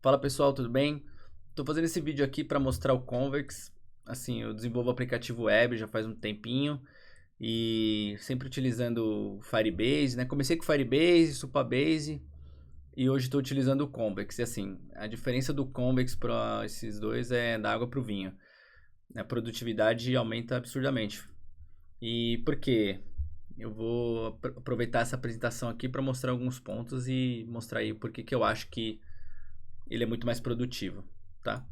Fala pessoal, tudo bem? Estou fazendo esse vídeo aqui para mostrar o Convex. Assim, eu desenvolvo aplicativo web já faz um tempinho e sempre utilizando o Firebase, né? Comecei com Firebase, Supabase e hoje estou utilizando o Convex. E assim, a diferença do Convex para esses dois é da água para o vinho. A produtividade aumenta absurdamente. E por quê? Eu vou aproveitar essa apresentação aqui para mostrar alguns pontos e mostrar aí por que eu acho que ele é muito mais produtivo, tá?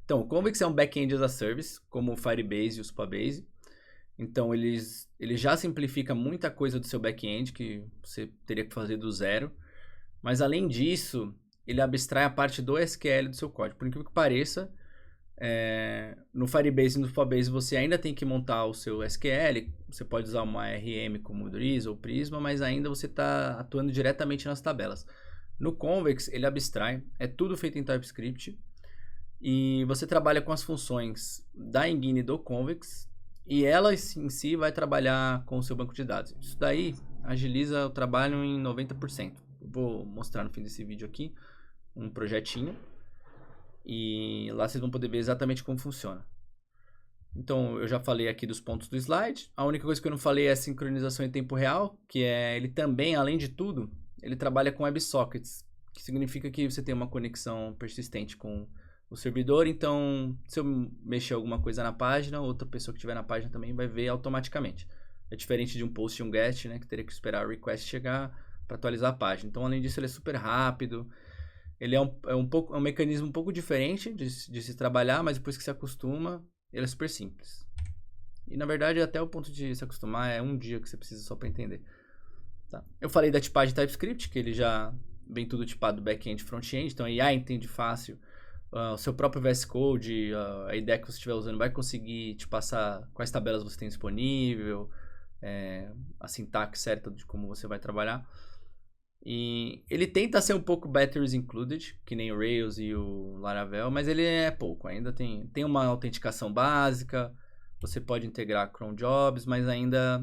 Então, o Convex é um back-end as a service, como o Firebase e o Supabase. Então, ele já simplifica muita coisa do seu back-end que você teria que fazer do zero. Mas, além disso, ele abstrai a parte do SQL do seu código. Por incrível que pareça, no Firebase e no Supabase você ainda tem que montar o seu SQL. Você pode usar uma RM como o Drizzle ou Prisma, mas ainda você está atuando diretamente nas tabelas. No Convex, ele abstrai, é tudo feito em TypeScript e você trabalha com as funções da engine do Convex e ela em si vai trabalhar com o seu banco de dados. Isso daí agiliza o trabalho em 90%. Eu vou mostrar no fim desse vídeo aqui um projetinho e lá vocês vão poder ver exatamente como funciona. Então, eu já falei aqui dos pontos do slide. A única coisa que eu não falei é a sincronização em tempo real, que é ele também, além de tudo, ele trabalha com WebSockets, que significa que você tem uma conexão persistente com o servidor. Então, se eu mexer alguma coisa na página, outra pessoa que estiver na página também vai ver automaticamente. É diferente de um post e um get, né, que teria que esperar o request chegar para atualizar a página. Então, além disso, ele é super rápido. Ele é um mecanismo um pouco diferente de se trabalhar, mas depois que se acostuma, ele é super simples. E na verdade, até o ponto de se acostumar, é um dia que você precisa só para entender. Tá. Eu falei da tipagem TypeScript, que ele já vem tudo tipado back-end e front-end, então a IA entende fácil. O seu próprio VS Code, a ideia que você estiver usando, vai conseguir te passar quais tabelas você tem disponível, a sintaxe certa de como você vai trabalhar. E ele tenta ser um pouco batteries included, que nem o Rails e o Laravel, mas ele é pouco. Ainda tem uma autenticação básica, você pode integrar cron jobs, mas ainda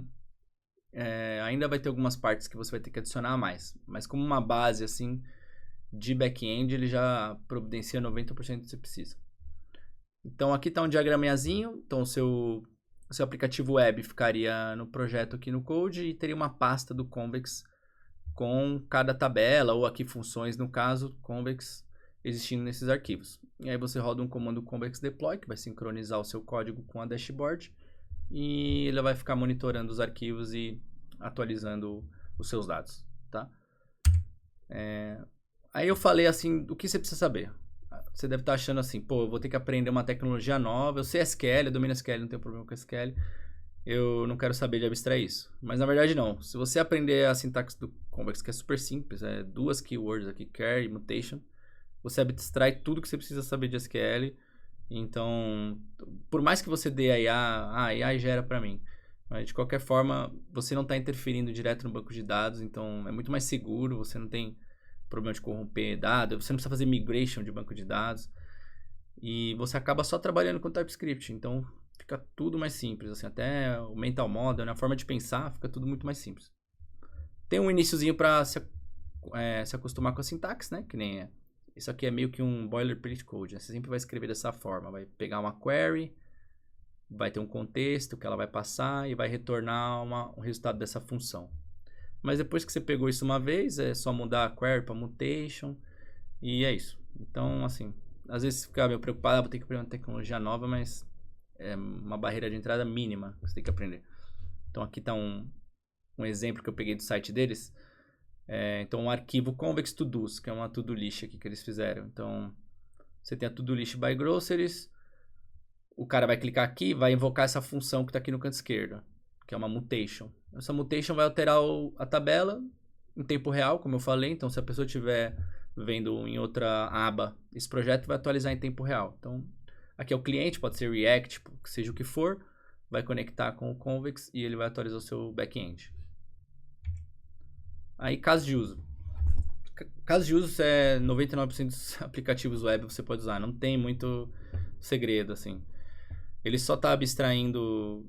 vai ter algumas partes que você vai ter que adicionar a mais. Mas como uma base assim de back-end, ele já providencia 90% do que você precisa. Então aqui está um diagramazinho. Então o seu aplicativo web ficaria no projeto aqui no Code e teria uma pasta do Convex com cada tabela, ou aqui funções, no caso, Convex, existindo nesses arquivos. E aí você roda um comando Convex Deploy, que vai sincronizar o seu código com a dashboard, e ele vai ficar monitorando os arquivos e atualizando os seus dados, tá? Aí eu falei assim, o que você precisa saber? Você deve estar achando assim, pô, eu vou ter que aprender uma tecnologia nova, eu sei SQL, eu domino SQL, não tenho problema com SQL, eu não quero saber de abstrair isso. Mas na verdade não. Se você aprender a sintaxe do Convex, que é super simples, é duas keywords aqui, char e mutation, você abstrai tudo que você precisa saber de SQL. Então, por mais que você dê a IA, a IA gera para mim. Mas de qualquer forma, você não está interferindo direto no banco de dados, então é muito mais seguro, você não tem problema de corromper dados, você não precisa fazer migration de banco de dados. E você acaba só trabalhando com TypeScript, então fica tudo mais simples, assim, até o mental model, né, a forma de pensar, fica tudo muito mais simples. Tem um iniciozinho para se acostumar com a sintaxe, né, que nem isso aqui é meio que um boilerplate code, né? Você sempre vai escrever dessa forma, vai pegar uma query, vai ter um contexto que ela vai passar e vai retornar um resultado dessa função. Mas depois que você pegou isso uma vez, é só mudar a query para mutation e é isso. Então, assim, às vezes fica meio preocupado, vou ter que aprender uma tecnologia nova, mas é uma barreira de entrada mínima que você tem que aprender. Então aqui está um exemplo que eu peguei do site deles. Então um arquivo convex to dos, que é uma to-do list aqui que eles fizeram. Então você tem a to-do list by groceries. O cara vai clicar aqui, vai invocar essa função que está aqui no canto esquerdo, que é uma mutation. Essa mutation vai alterar a tabela em tempo real, como eu falei. Então se a pessoa estiver vendo em outra aba, esse projeto vai atualizar em tempo real. Então aqui é o cliente, pode ser React, seja o que for, vai conectar com o Convex e ele vai atualizar o seu back-end. Aí, caso de uso. Caso de uso é 99% dos aplicativos web você pode usar, não tem muito segredo, assim. Ele só está abstraindo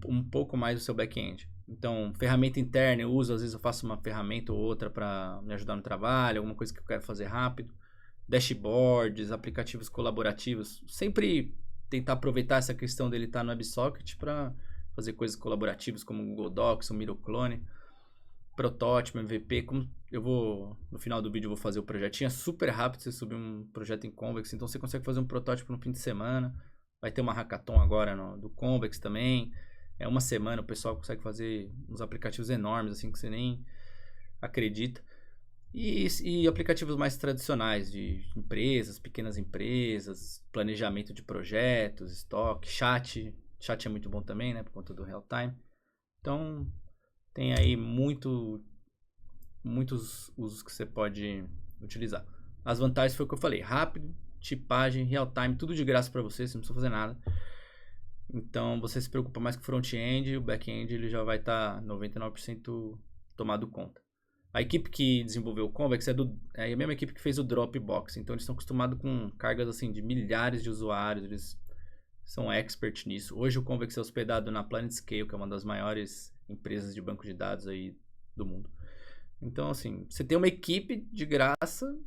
um pouco mais do seu back-end. Então, ferramenta interna eu uso, às vezes eu faço uma ferramenta ou outra para me ajudar no trabalho, alguma coisa que eu quero fazer rápido. dashboards, aplicativos colaborativos. Sempre tentar aproveitar essa questão dele estar no WebSocket para fazer coisas colaborativas como o Google Docs, o Miro-Clone, protótipo, MVP. Como eu vou, no final do vídeo, eu vou fazer o projetinho. É super rápido você subir um projeto em Convex, então você consegue fazer um protótipo no fim de semana. Vai ter uma hackathon agora do Convex também. É uma semana, o pessoal consegue fazer uns aplicativos enormes, assim, que você nem acredita. E aplicativos mais tradicionais de empresas, pequenas empresas, planejamento de projetos, estoque, chat. Chat é muito bom também, né? Por conta do real time. Então, tem aí muitos usos que você pode utilizar. As vantagens foi o que eu falei. Rápido, tipagem, real time, tudo de graça para você não precisa fazer nada. Então, você se preocupa mais com o front-end e o back-end ele já vai estar 99% tomado conta. A equipe que desenvolveu o Convex é a mesma equipe que fez o Dropbox. Então, eles estão acostumados com cargas assim de milhares de usuários. Eles são expert nisso. Hoje, o Convex é hospedado na PlanetScale, que é uma das maiores empresas de banco de dados aí do mundo. Então, assim, você tem uma equipe de graça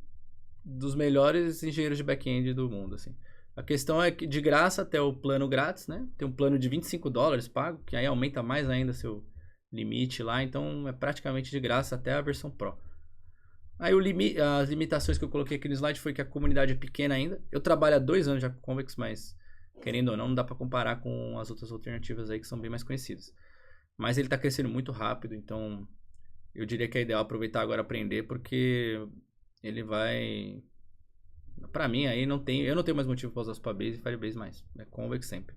dos melhores engenheiros de back-end do mundo, assim. A questão é que de graça até o plano grátis, né? Tem um plano de $25 pago, que aí aumenta mais ainda seu limite lá, então é praticamente de graça até a versão Pro. Aí as limitações que eu coloquei aqui no slide foi que a comunidade é pequena ainda. Eu trabalho há 2 anos já com Convex, mas querendo ou não dá para comparar com as outras alternativas aí que são bem mais conhecidas. Mas ele está crescendo muito rápido, então eu diria que é ideal aproveitar agora aprender, porque ele vai... Para mim aí eu não tenho mais motivo para usar Supabase e Firebase mais. É Convex sempre.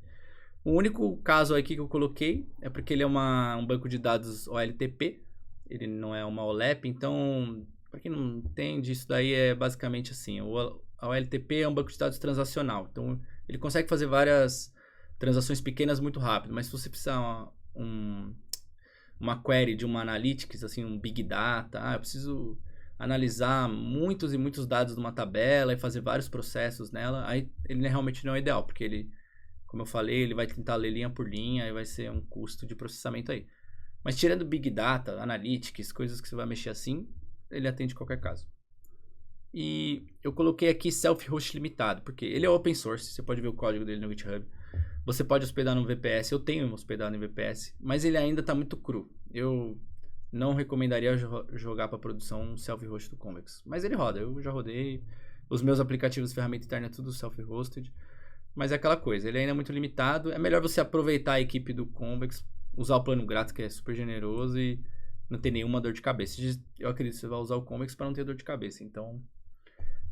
O único caso aqui que eu coloquei é porque ele é um banco de dados OLTP, ele não é uma OLAP, então, para quem não entende, isso daí é basicamente assim, a OLTP é um banco de dados transacional, então ele consegue fazer várias transações pequenas muito rápido, mas se você precisar uma query de uma analytics, assim, um big data, eu preciso analisar muitos e muitos dados de uma tabela e fazer vários processos nela, aí ele realmente não é ideal, porque ele, como eu falei, ele vai tentar ler linha por linha e vai ser um custo de processamento aí. Mas tirando Big Data, Analytics, coisas que você vai mexer assim, ele atende qualquer caso. E eu coloquei aqui Self-Host limitado, porque ele é open source, você pode ver o código dele no GitHub. Você pode hospedar no VPS, eu tenho hospedado no VPS, mas ele ainda está muito cru. Eu não recomendaria jogar para produção um self-host do Convex. Mas ele roda, eu já rodei. Os meus aplicativos de ferramenta interna é tudo self-hosted. Mas é aquela coisa, ele ainda é muito limitado. É melhor você aproveitar a equipe do Convex, usar o plano grátis, que é super generoso, e não ter nenhuma dor de cabeça. Eu acredito que você vai usar o Convex para não ter dor de cabeça. Então,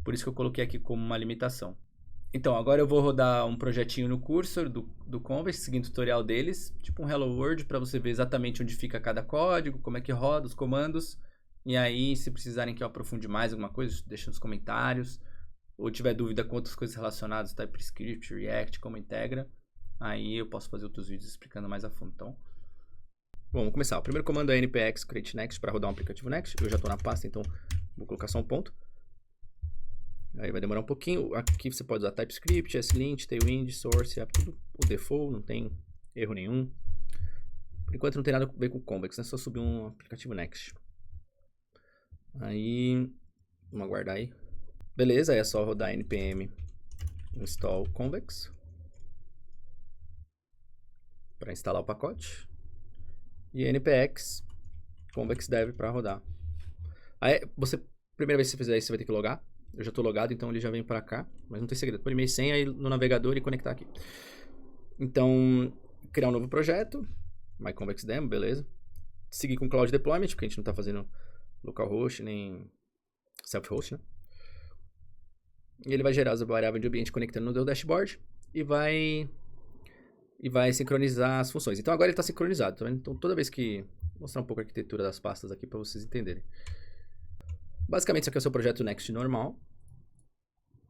por isso que eu coloquei aqui como uma limitação. Então, agora eu vou rodar um projetinho no cursor do Convex, seguindo o tutorial deles, tipo um Hello World, para você ver exatamente onde fica cada código, como é que roda os comandos. E aí, se precisarem que eu aprofunde mais alguma coisa, deixa nos comentários. Ou tiver dúvida com outras coisas relacionadas, TypeScript, React, como integra, aí eu posso fazer outros vídeos explicando mais a fundo. Então, bom, vamos começar. O primeiro comando é npx create next para rodar um aplicativo next. Eu já estou na pasta, então vou colocar só um ponto. Aí vai demorar um pouquinho. Aqui você pode usar TypeScript, SLint, Tailwind, Source, é tudo o default, não tem erro nenhum. Por enquanto não tem nada a ver com o Convex, né? Só subir um aplicativo next. Aí, vamos aguardar aí. Beleza, aí é só rodar npm install convex para instalar o pacote e npx convex dev para rodar. Aí primeira vez que você fizer isso, você vai ter que logar. Eu já estou logado, então ele já vem para cá, mas não tem segredo. Põe e-mail e senha aí no navegador e conectar aqui. Então, criar um novo projeto, myconvexdemo, beleza. Seguir com cloud deployment, porque a gente não está fazendo localhost nem self-host, né? E ele vai gerar as variáveis de ambiente conectando no teu dashboard e vai sincronizar as funções. Então agora ele está sincronizado, tá vendo? Então toda vez que... Vou mostrar um pouco a arquitetura das pastas aqui para vocês entenderem. Basicamente isso aqui é o seu projeto Next normal,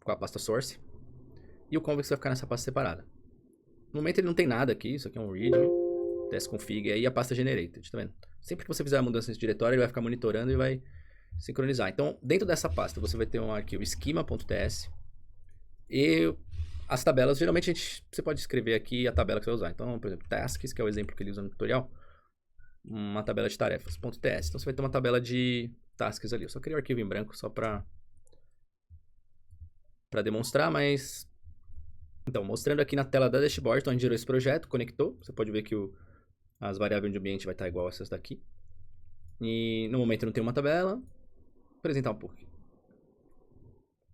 com a pasta source, e o Convex vai ficar nessa pasta separada. No momento ele não tem nada aqui, isso aqui é um readme, test config, e aí a pasta generated, tá vendo? Sempre que você fizer a mudança nesse diretório, ele vai ficar monitorando e vai sincronizar. Então, dentro dessa pasta, você vai ter um arquivo schema.ts e as tabelas, geralmente você pode escrever aqui a tabela que você vai usar. Então, por exemplo, tasks, que é o exemplo que ele usa no tutorial, uma tabela de tarefas, .ts. Então, você vai ter uma tabela de tasks ali. Eu só criei o arquivo em branco só para para demonstrar, mas... Então, mostrando aqui na tela da dashboard, então a gente gerou esse projeto, conectou. Você pode ver que as variáveis de ambiente vai estar igual a essas daqui. E no momento não tem uma tabela. Vou apresentar um pouco aqui.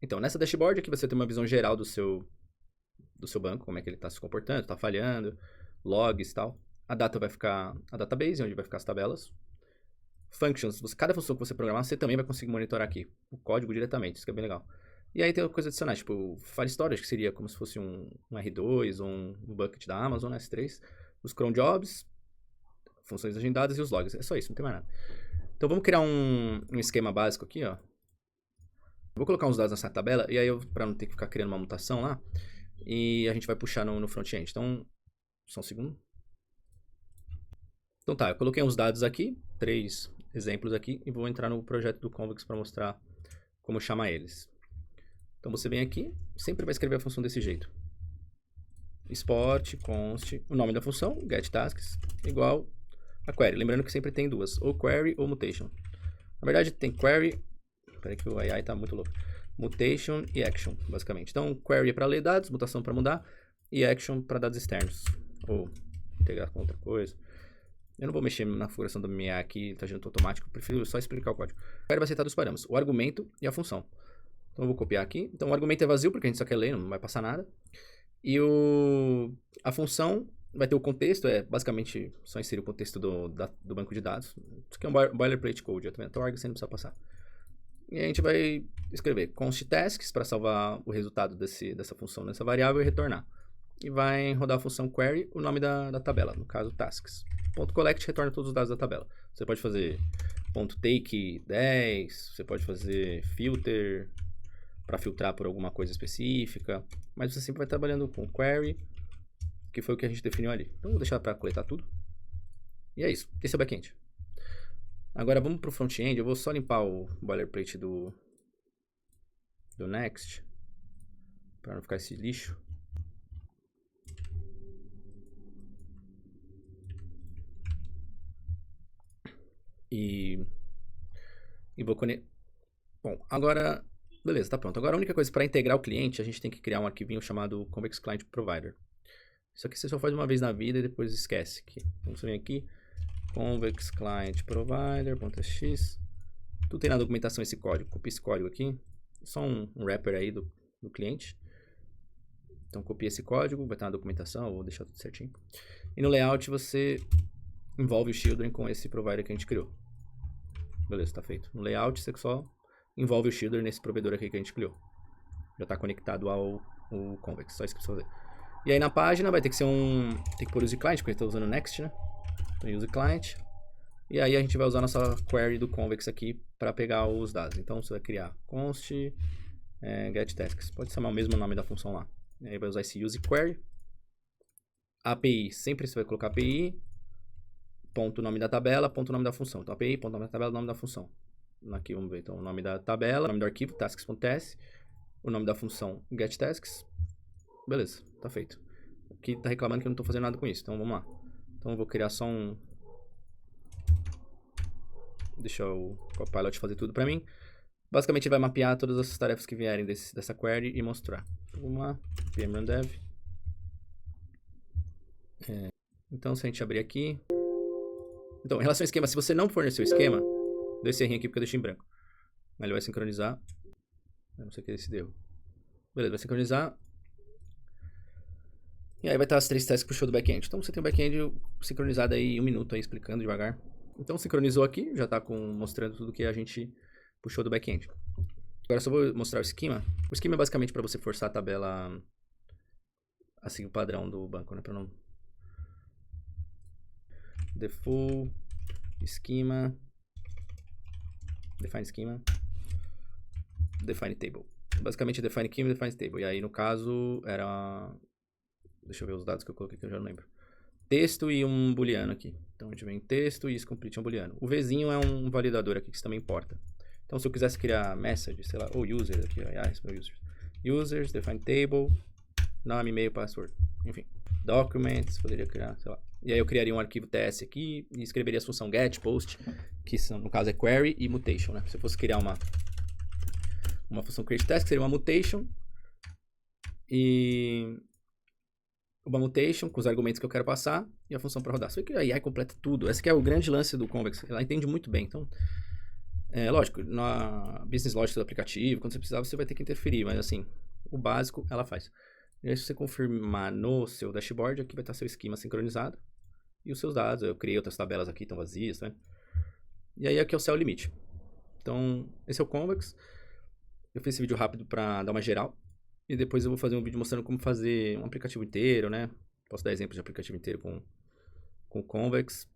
Então, nessa dashboard aqui você tem uma visão geral do seu banco, como é que ele está se comportando, está falhando, logs e tal. A data vai ficar a database, onde vai ficar as tabelas. Functions, cada função que você programar, você também vai conseguir monitorar aqui o código diretamente, isso que é bem legal. E aí tem coisas adicionais, tipo File Storage, que seria como se fosse um R2 ou um bucket da Amazon, S3. Os cron jobs, funções agendadas e os logs. É só isso, não tem mais nada. Então vamos criar um esquema básico aqui, ó. Vou colocar uns dados nessa tabela, e aí para não ter que ficar criando uma mutação lá, e a gente vai puxar no front-end. Então, só um segundo. Então tá, eu coloquei uns dados aqui, 3 exemplos aqui, e vou entrar no projeto do Convex para mostrar como chamar eles. Então você vem aqui, sempre vai escrever a função desse jeito. Export, const, o nome da função, getTasks, igual a query. Lembrando que sempre tem duas, ou query ou mutation. Na verdade tem query, peraí que o AI tá muito louco. Mutation e action, basicamente. Então query é para ler dados, mutação para mudar, e action para dados externos, ou integrar com outra coisa. Eu não vou mexer na configuração do MA aqui, tá girando automático, prefiro só explicar o código. O query vai aceitar dos parâmetros, o argumento e a função. Então eu vou copiar aqui. Então o argumento é vazio, porque a gente só quer ler, não vai passar nada. E a função vai ter o contexto, basicamente só inserir o contexto do banco de dados. Isso aqui é um boilerplate code, já tá vendo? Org, você não precisa passar. E a gente vai escrever const tasks para salvar o resultado dessa função, dessa variável e retornar. E vai rodar a função query, o nome da tabela, no caso tasks. .collect retorna todos os dados da tabela. Você pode fazer .take 10, você pode fazer filter para filtrar por alguma coisa específica, mas você sempre vai trabalhando com query, que foi o que a gente definiu ali. Então vou deixar para coletar tudo. E é isso, esse é o backend. Agora vamos para o front-end, eu vou só limpar o boilerplate do Next, para não ficar esse lixo. E vou conectar. Bom, agora... Beleza, tá pronto. Agora a única coisa, para integrar o cliente, a gente tem que criar um arquivinho chamado Convex Client Provider. Isso aqui você só faz uma vez na vida e depois esquece. Então você vem aqui, Convex Client Provider.x. Tudo tem na documentação esse código. Copia esse código aqui. Só um wrapper aí do cliente. Então copia esse código, vai estar na documentação, eu vou deixar tudo certinho. E no layout você envolve o Children com esse provider que a gente criou. Beleza, tá feito. No layout você só envolve o Children nesse provedor aqui que a gente criou. Já está conectado ao Convex, só isso que precisa fazer. E aí na página vai ter que ser tem que pôr use client, porque a gente está usando o Next, né? Então use client. E aí a gente vai usar a nossa query do Convex aqui para pegar os dados. Então você vai criar const getTasks. Pode chamar o mesmo nome da função lá. E aí vai usar esse use query. API, sempre você vai colocar API, ponto nome da tabela, ponto nome da função. Então API, ponto nome da tabela, nome da função. Aqui vamos ver então o nome da tabela, o nome do arquivo, tasks.ts, o nome da função getTasks. Beleza, tá feito. Aqui tá reclamando que eu não tô fazendo nada com isso, então vamos lá. Então eu vou criar só deixa o Copilot fazer tudo pra mim. Basicamente ele vai mapear todas as tarefas que vierem dessa query e mostrar. Então vamos lá, pmrundev. Então se a gente abrir aqui. Então em relação ao esquema, se você não forneceu o esquema, deu esse errinho aqui porque eu deixei em branco. Ele vai sincronizar. Eu não sei o que é esse erro. Beleza, vai sincronizar. E aí vai estar as 3 tasks que puxou do back-end. Então você tem o back-end sincronizado aí em 1 minuto aí, explicando devagar. Então sincronizou aqui, já está mostrando tudo que a gente puxou do back-end. Agora eu só vou mostrar o esquema. O esquema é basicamente para você forçar a tabela assim, o padrão do banco, né? Para não... Default, esquema, define schema, define table. Basicamente define schema, define table. E aí no caso era... Deixa eu ver os dados que eu coloquei que eu já não lembro. Texto e um booleano aqui. Então a gente vem texto e isComplete é um booleano. O Vzinho é um validador aqui que isso também importa. Então se eu quisesse criar message, sei lá, ou user aqui, esse é meu user. Users, define table, nome, e-mail, password. Enfim, documents, poderia criar, sei lá. E aí eu criaria um arquivo TS aqui e escreveria a função get, post, que no caso é query e mutation, né? Se eu fosse criar uma função create task, seria uma mutation E uma mutation com os argumentos que eu quero passar e a função para rodar. Só que a AI completa tudo. Esse que é o grande lance do Convex. Ela entende muito bem. Então, lógico, na business logic do aplicativo, quando você precisar, você vai ter que interferir. Mas assim, o básico ela faz. E aí, se você confirmar no seu dashboard, aqui vai estar seu esquema sincronizado. E os seus dados. Eu criei outras tabelas aqui, estão vazias, né? E aí aqui é o céu limite. Então, esse é o Convex. Eu fiz esse vídeo rápido para dar uma geral. E depois eu vou fazer um vídeo mostrando como fazer um aplicativo inteiro, né? Posso dar exemplo de aplicativo inteiro com o Convex.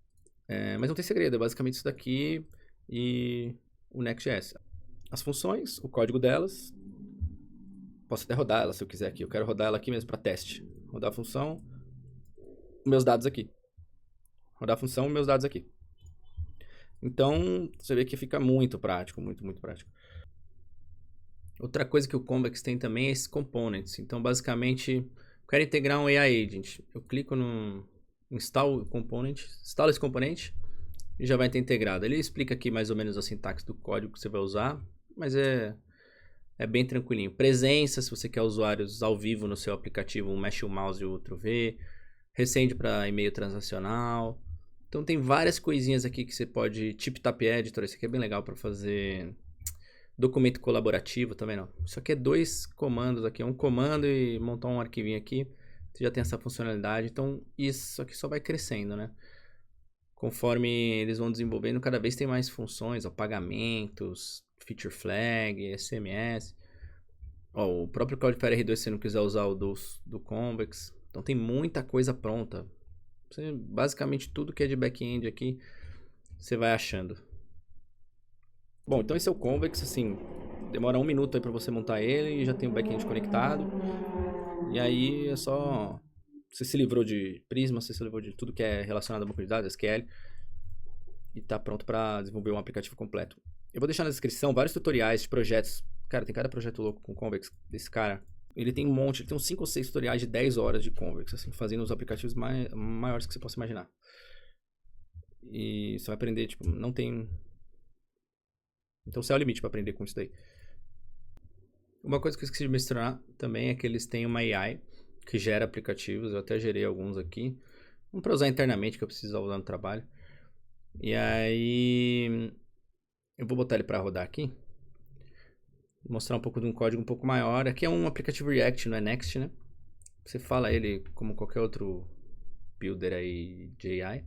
Mas não tem segredo, é basicamente isso daqui e o Next.js. As funções, o código delas. Posso até rodar ela se eu quiser aqui. Eu quero rodar ela aqui mesmo para teste. Rodar a função, meus dados aqui. Rodar a função, meus dados aqui. Então, você vê que fica muito prático, muito, muito prático. Outra coisa que o Convex tem também é esses components. Então, basicamente, eu quero integrar um AI Agent. Eu clico no Install Component, instalo esse componente e já vai ter integrado. Ele explica aqui mais ou menos a sintaxe do código que você vai usar, mas é bem tranquilinho. Presença, se você quer usuários ao vivo no seu aplicativo, um mexe o mouse e o outro vê. Resend para e-mail transacional. Então, tem várias coisinhas aqui que você pode... Tipo Tap Editor, esse aqui é bem legal para fazer... Documento colaborativo também não. Isso aqui é 2 comandos aqui. Um comando e montar um arquivinho aqui. Você já tem essa funcionalidade. Então, isso aqui só vai crescendo, né? Conforme eles vão desenvolvendo, cada vez tem mais funções. Ó, pagamentos, feature flag, SMS. Ó, o próprio Cloudflare R2, se você não quiser usar o do Convex. Então, tem muita coisa pronta. Basicamente, tudo que é de back-end aqui, você vai achando. Bom, então esse é o Convex, assim, demora 1 minuto aí pra você montar ele e já tem o back-end conectado. E aí é só... Você se livrou de Prisma, você se livrou de tudo que é relacionado a banco de dados, SQL. E tá pronto pra desenvolver um aplicativo completo. Eu vou deixar na descrição vários tutoriais de projetos. Cara, tem cada projeto louco com o Convex desse cara. Ele tem um monte, ele tem uns 5 ou 6 tutoriais de 10 horas de Convex, assim, fazendo os aplicativos maiores que você possa imaginar. E você vai aprender, tipo, não tem... Então, céu é o limite para aprender com isso daí. Uma coisa que eu esqueci de mencionar também é que eles têm uma AI que gera aplicativos. Eu até gerei alguns aqui. Um para usar internamente, que eu preciso usar no trabalho. E aí... Eu vou botar ele para rodar aqui. Vou mostrar um pouco de um código um pouco maior. Aqui é um aplicativo React, não é Next, né? Você fala ele como qualquer outro builder aí de AI.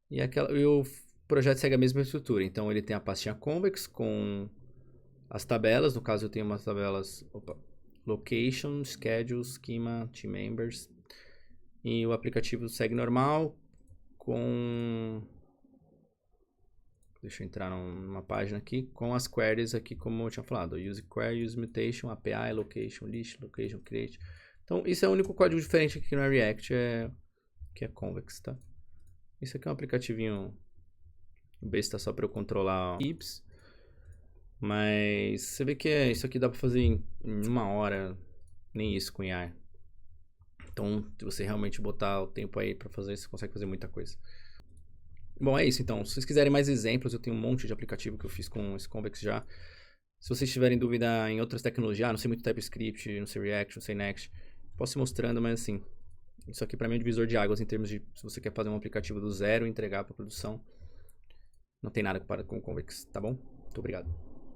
E o projeto segue a mesma estrutura. Então, ele tem a pastinha Convex com as tabelas. No caso, eu tenho umas tabelas... Location, Schedule, Schema, Team Members. E o aplicativo segue normal com... Deixa eu entrar numa página aqui com as queries aqui, como eu tinha falado. Use query, use mutation, API, location, list, location, create. Então, isso é o único código diferente aqui no React, que é Convex, tá? Isso aqui é um aplicativinho besta só para eu controlar IPs. Mas você vê que isso aqui dá para fazer em 1 hora, nem isso com AI. Então, se você realmente botar o tempo aí para fazer, você consegue fazer muita coisa. Bom, é isso então. Se vocês quiserem mais exemplos, eu tenho um monte de aplicativo que eu fiz com esse Convex já. Se vocês tiverem dúvida em outras tecnologias, não sei muito TypeScript, não sei React, não sei Next, posso ir mostrando, mas assim, isso aqui para mim é um divisor de águas em termos de se você quer fazer um aplicativo do zero e entregar para produção. Não tem nada comparado com o Convex, tá bom? Muito obrigado.